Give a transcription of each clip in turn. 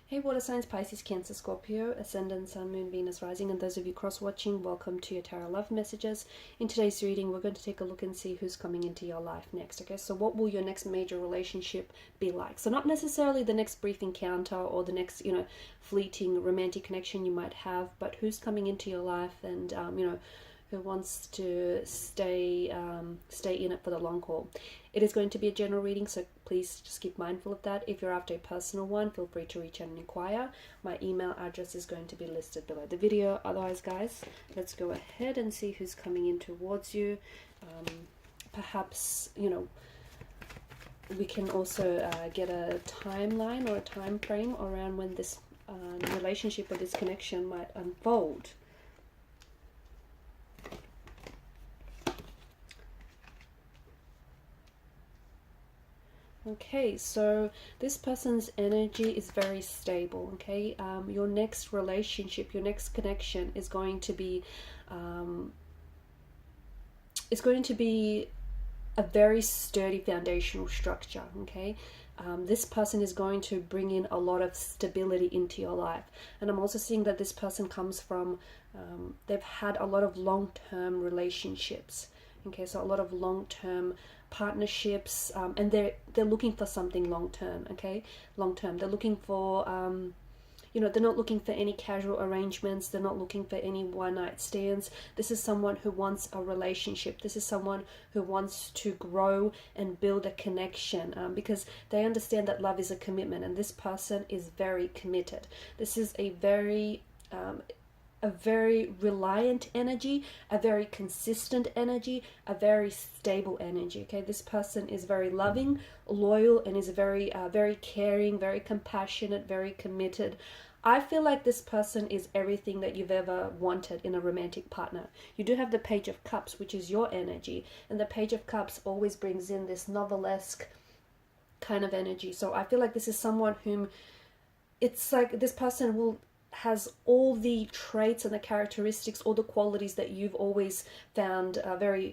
Hey water signs, Pisces, Cancer, Scorpio, Ascendant, Sun, Moon, Venus, Rising, and those of you cross-watching, welcome to your Tarot Love Messages. In today's reading, we're going to take a look and see who's coming into your life next, okay? So what will your next major relationship be like? So not necessarily the next brief encounter or the next, fleeting romantic connection you might have, but who's coming into your life and, who wants to stay in it for the long haul. It is going to be a general reading, so please just keep mindful of that. If you're after a personal one, feel free to reach out and inquire. My email address is going to be listed below the video. Otherwise, guys, let's go ahead and see who's coming in towards you. Perhaps, we can also get a timeline or a time frame around when this relationship or this connection might unfold. Okay, so this person's energy is very stable, okay? Your next relationship, your next connection is going to be a very sturdy foundational structure, okay? This person is going to bring in a lot of stability into your life. And I'm also seeing that this person comes from, they've had a lot of long-term relationships, okay? So a lot of long-term partnerships, and they're looking for something long-term, okay? Long-term. They're looking for, they're not looking for any casual arrangements. They're not looking for any one-night stands. This is someone who wants a relationship. This is someone who wants to grow and build a connection, because they understand that love is a commitment, and this person is very committed. This is a very reliant energy, a very consistent energy, a very stable energy, okay? This person is very loving, loyal, and is very caring, very compassionate, very committed. I feel like this person is everything that you've ever wanted in a romantic partner. You do have the Page of Cups, which is your energy, and the Page of Cups always brings in this novelesque kind of energy. So I feel like this is someone whom it's like this person has all the traits and the characteristics, all the qualities that you've always found very,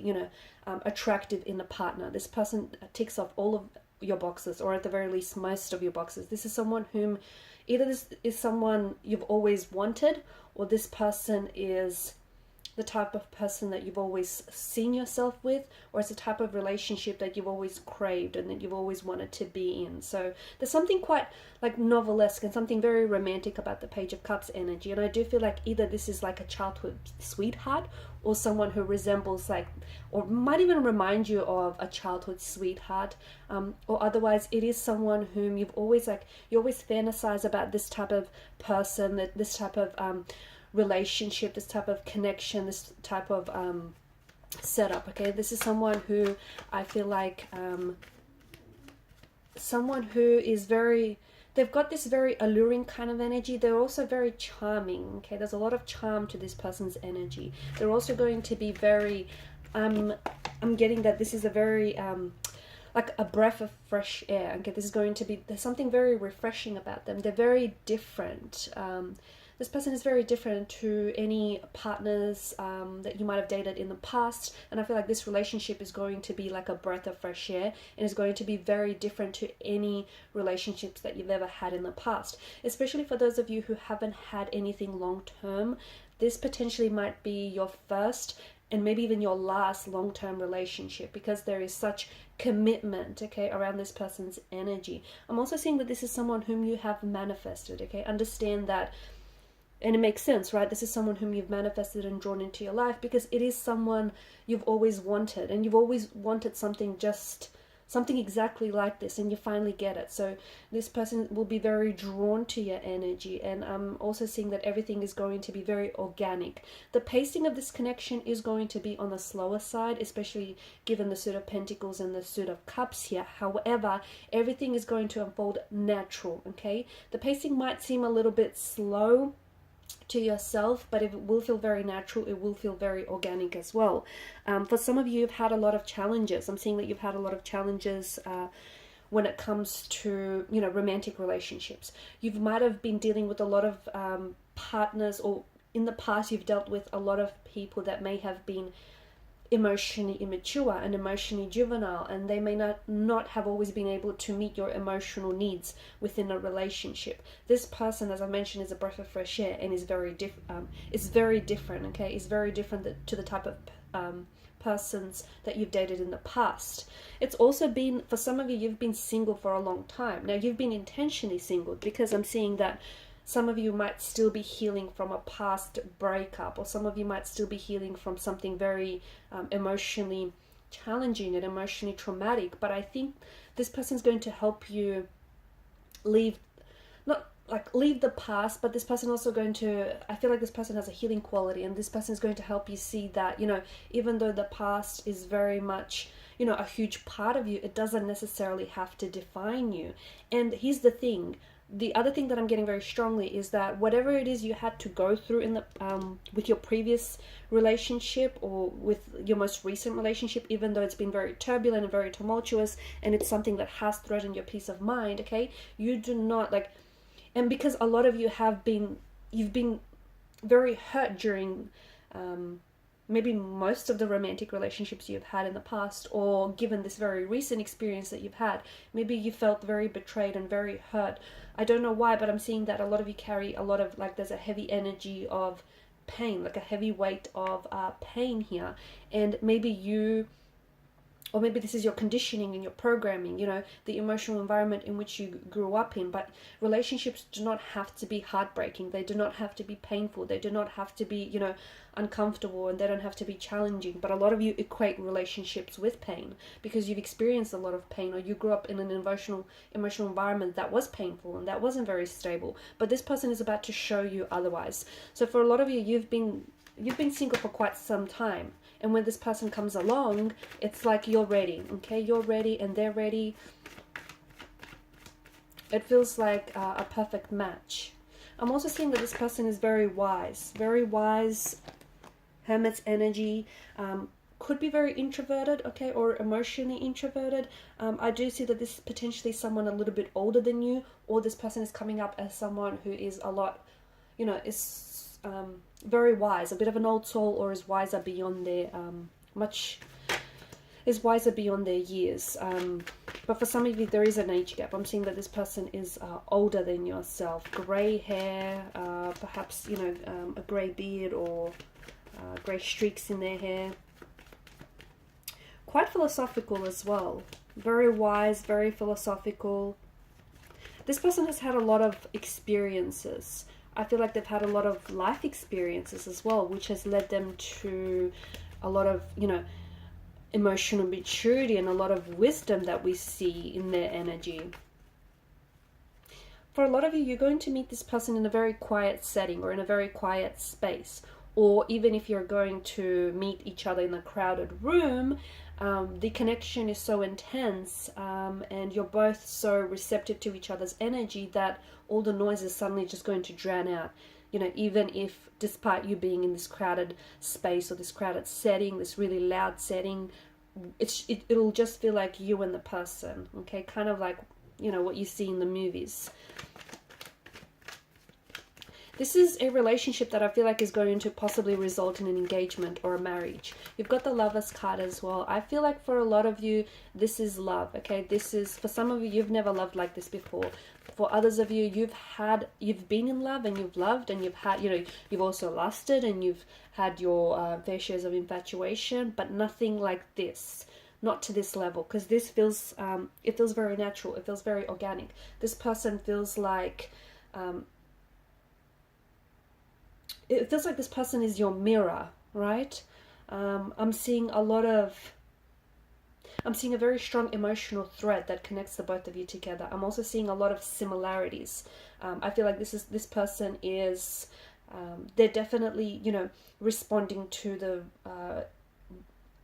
attractive in a partner. This person ticks off all of your boxes, or at the very least, most of your boxes. This is someone whom, either this is someone you've always wanted, or this person is the type of person that you've always seen yourself with, or it's a type of relationship that you've always craved and that you've always wanted to be in. So there's something quite like novelesque and something very romantic about the Page of Cups energy. And I do feel like either this is like a childhood sweetheart, or someone who resembles or might even remind you of a childhood sweetheart, or otherwise it is someone whom you always fantasize about, this type of person, this type of relationship, this type of connection, this type of setup, okay? This is someone who I feel like someone who is they've got this very alluring kind of energy. They're also very charming, okay? There's a lot of charm to this person's energy. They're also going to be very I'm getting that this is a very like a breath of fresh air, okay? This is going to be, there's something very refreshing about them. They're very different. This person is very different to any partners that you might have dated in the past, and I feel like this relationship is going to be like a breath of fresh air, and is going to be very different to any relationships that you've ever had in the past. Especially for those of you who haven't had anything long-term, this potentially might be your first and maybe even your last long-term relationship, because there is such commitment, okay, around this person's energy. I'm also seeing that this is someone whom you have manifested, okay? Understand that. And it makes sense, right? This is someone whom you've manifested and drawn into your life, because it is someone you've always wanted, and you've always wanted something exactly like this, and you finally get it. So this person will be very drawn to your energy, and I'm also seeing that everything is going to be very organic. The pacing of this connection is going to be on the slower side, especially given the Suit of Pentacles and the Suit of Cups here. However, everything is going to unfold natural, okay? The pacing might seem a little bit slow to yourself, but it will feel very natural. It will feel very organic as well. For some of you, you've had a lot of challenges. I'm seeing that you've had a lot of challenges when it comes to romantic relationships. You might have been dealing with a lot of partners, or in the past you've dealt with a lot of people that may have been emotionally immature and emotionally juvenile, and they may not have always been able to meet your emotional needs within a relationship. This person, as I mentioned, is a breath of fresh air and is very different. It's very different, okay? It's very different to the type of persons that you've dated in the past. It's also been, for some of you, you've been single for a long time. Now, you've been intentionally single, because I'm seeing that some of you might still be healing from a past breakup, or some of you might still be healing from something very emotionally challenging and emotionally traumatic. But I think this person's going to help you leave, not like leave the past, but this person also going to, I feel like this person has a healing quality, and this person is going to help you see that, you know, even though the past is very much, you know, a huge part of you, it doesn't necessarily have to define you. And here's the thing. The other thing that I'm getting very strongly is that whatever it is you had to go through in the with your previous relationship, or with your most recent relationship, even though it's been very turbulent and very tumultuous, and it's something that has threatened your peace of mind, okay, you do not like, and because a lot of you you've been very hurt during maybe most of the romantic relationships you've had in the past, or given this very recent experience that you've had, maybe you felt very betrayed and very hurt. I don't know why, but I'm seeing that a lot of you carry a lot of, like, there's a heavy energy of pain, like a heavy weight of pain here. And maybe you, or maybe this is your conditioning and your programming, you know, the emotional environment in which you grew up in. But relationships do not have to be heartbreaking. They do not have to be painful. They do not have to be, you know, uncomfortable, and they don't have to be challenging. But a lot of you equate relationships with pain because you've experienced a lot of pain, or you grew up in an emotional environment that was painful and that wasn't very stable. But this person is about to show you otherwise. So for a lot of you, you've been single for quite some time. And when this person comes along, it's like you're ready, okay? You're ready and they're ready. It feels like a perfect match. I'm also seeing that this person is very wise, Hermit's energy. Could be very introverted, okay, or emotionally introverted. I do see that this is potentially someone a little bit older than you, or this person is coming up as someone who is a lot, you know, is very wise, a bit of an old soul, or is wiser beyond their wiser beyond their years. But for some of you, there is an age gap. I'm seeing that this person is older than yourself. Grey hair, perhaps, you know, a grey beard, or grey streaks in their hair. Quite philosophical as well. Very wise, very philosophical. This person has had a lot of experiences. I feel like they've had a lot of life experiences as well, which has led them to a lot of, you know, emotional maturity and a lot of wisdom that we see in their energy. For a lot of you, you're going to meet this person in a very quiet setting, or in a very quiet space. Or even if you're going to meet each other in a crowded room, the connection is so intense, and you're both so receptive to each other's energy that all the noise is suddenly just going to drown out. You know, even if, despite you being in this crowded space, or this crowded setting, this really loud setting, it'll just feel like you and the person, okay? Kind of like, you know, what you see in the movies. This is a relationship that I feel like is going to possibly result in an engagement or a marriage. You've got the Lovers card as well. I feel like for a lot of you, this is love, okay? This is, for some of you, you've never loved like this before. For others of you, you've been in love and you've loved, and you've had, you know, you've also lusted and you've had your fair shares of infatuation, but nothing like this. Not to this level, because this feels, it feels very natural. It feels very organic. This person feels like, it feels like this person is your mirror, right? I'm seeing a very strong emotional thread that connects the both of you together. I'm also seeing a lot of similarities. I feel like this person is, they're definitely, you know, responding to the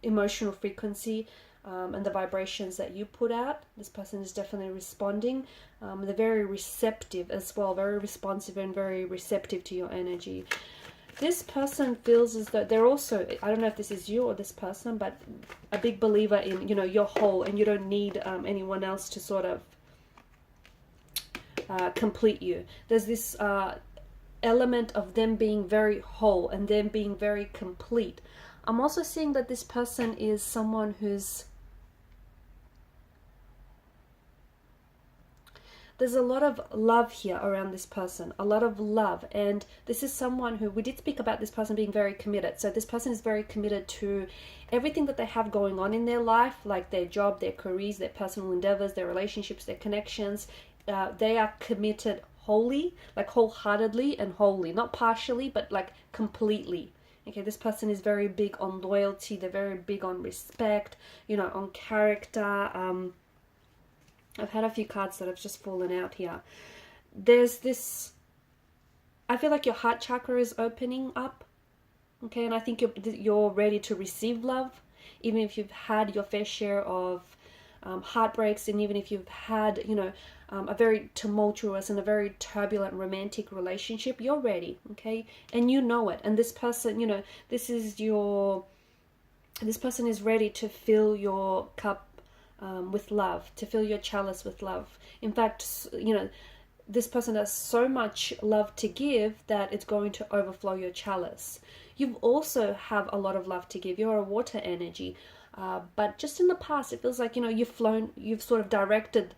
emotional frequency and the vibrations that you put out. This person is definitely responding. They're very receptive as well, very responsive and very receptive to your energy. This person feels as though they're also, I don't know if this is you or this person, but a big believer in, you know, you're whole and you don't need anyone else to sort of complete you. There's this element of them being very whole and them being very complete. I'm also seeing that this person is someone who's, there's a lot of love here around this person, a lot of love. And this is someone who, we did speak about this person being very committed. So this person is very committed to everything that they have going on in their life, like their job, their careers, their personal endeavors, their relationships, their connections. They are committed wholly, like wholeheartedly and wholly, not partially, but like completely. Okay, this person is very big on loyalty. They're very big on respect, you know, on character. I've had a few cards that have just fallen out here. There's this, I feel like your heart chakra is opening up. Okay, and I think you're ready to receive love, even if you've had your fair share of heartbreaks, and even if you've had, you know, a very tumultuous and a very turbulent romantic relationship, you're ready, okay? And you know it. And this person, you know, this person is ready to fill your cup with love, to fill your chalice with love. In fact, you know, this person has so much love to give that it's going to overflow your chalice. You also have a lot of love to give. You're a water energy. But just in the past, it feels like, you know, you've sort of directed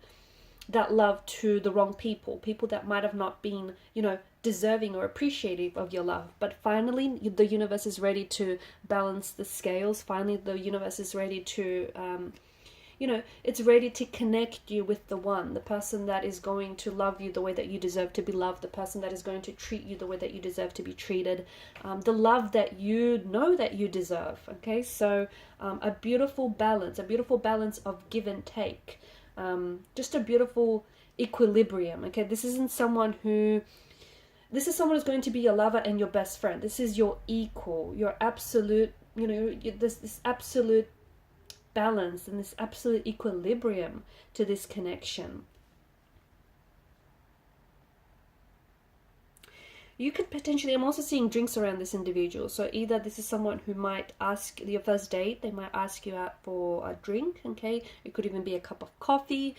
that love to the wrong people that might have not been, you know, deserving or appreciative of your love. But finally, the universe is ready to balance the scales. Finally, the universe is ready to, you know, it's ready to connect you with the one, the person that is going to love you the way that you deserve to be loved, the person that is going to treat you the way that you deserve to be treated, the love that you know that you deserve. Okay, so a beautiful balance of give and take, just a beautiful equilibrium. Okay, this is someone who's going to be your lover and your best friend. This is your equal, your absolute, you know, this absolute balance and this absolute equilibrium to this connection. You could potentially, I'm also seeing drinks around this individual. So either this is someone who might ask your first date, they might ask you out for a drink, okay? It could even be a cup of coffee.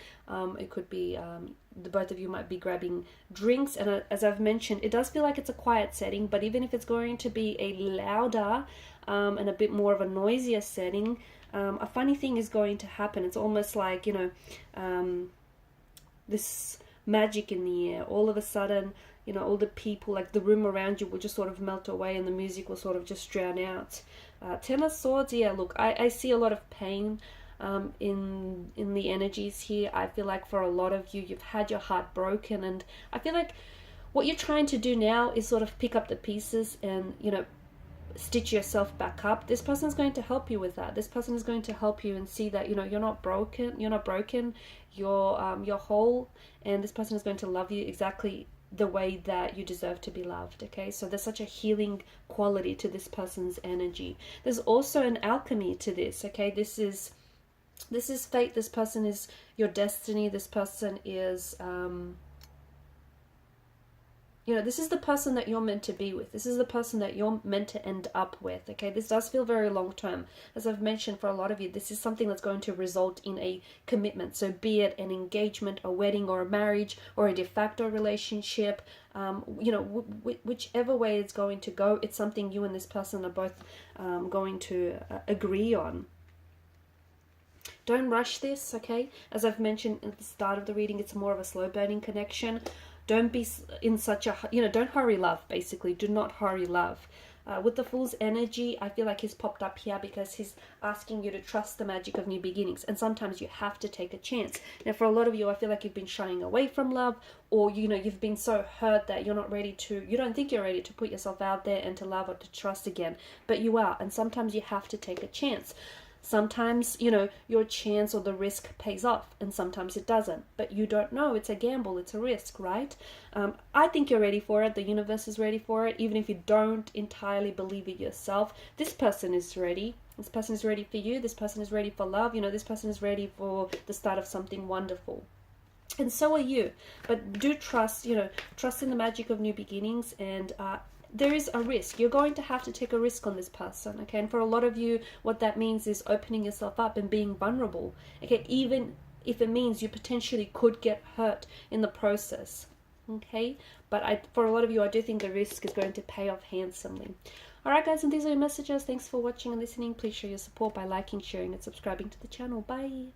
It could be, the both of you might be grabbing drinks. And as I've mentioned, it does feel like it's a quiet setting, but even if it's going to be a louder and a bit more of a noisier setting, a funny thing is going to happen. It's almost like, you know, this magic in the air. All of a sudden, you know, all the people, like the room around you will just sort of melt away and the music will sort of just drown out. Ten of Swords, yeah, look, I see a lot of pain in the energies here. I feel like for a lot of you, you've had your heart broken, and I feel like what you're trying to do now is sort of pick up the pieces and, you know, stitch yourself back up. This person is going to help you with that. This person is going to help you and see that, you know, you're not broken, you're whole, and this person is going to love you exactly the way that you deserve to be loved. Okay, so there's such a healing quality to this person's energy. There's also an alchemy to this. Okay, this is fate. This person is your destiny. This person is you know, this is the person that you're meant to be with. This is the person that you're meant to end up with. Okay, this does feel very long term. As I've mentioned, for a lot of you, this is something that's going to result in a commitment. So be it an engagement, a wedding, or a marriage, or a de facto relationship, you know, whichever way it's going to go, it's something you and this person are both going to agree on. Don't rush this, okay? As I've mentioned at the start of the reading, it's more of a slow burning connection. Don't be in such a, you know, don't hurry love, basically. Do not hurry love. With the Fool's energy, I feel like he's popped up here because he's asking you to trust the magic of new beginnings. And sometimes you have to take a chance. Now, for a lot of you, I feel like you've been shying away from love, or, you know, you've been so hurt that you're not ready to, you don't think you're ready to put yourself out there and to love or to trust again. But you are. And sometimes you have to take a chance. Sometimes, you know, your chance or the risk pays off, and sometimes it doesn't. But you don't know. It's a gamble. It's a risk, right? I think you're ready for it. The universe is ready for it. Even if you don't entirely believe it yourself, this person is ready. This person is ready for you. This person is ready for love. You know, this person is ready for the start of something wonderful. And so are you. But do trust, you know, trust in the magic of new beginnings, and there is a risk. You're going to have to take a risk on this person, okay? And for a lot of you, what that means is opening yourself up and being vulnerable, okay? Even if it means you potentially could get hurt in the process, okay? But for a lot of you, I do think the risk is going to pay off handsomely. Alright guys, and these are your messages. Thanks for watching and listening. Please show your support by liking, sharing and subscribing to the channel. Bye.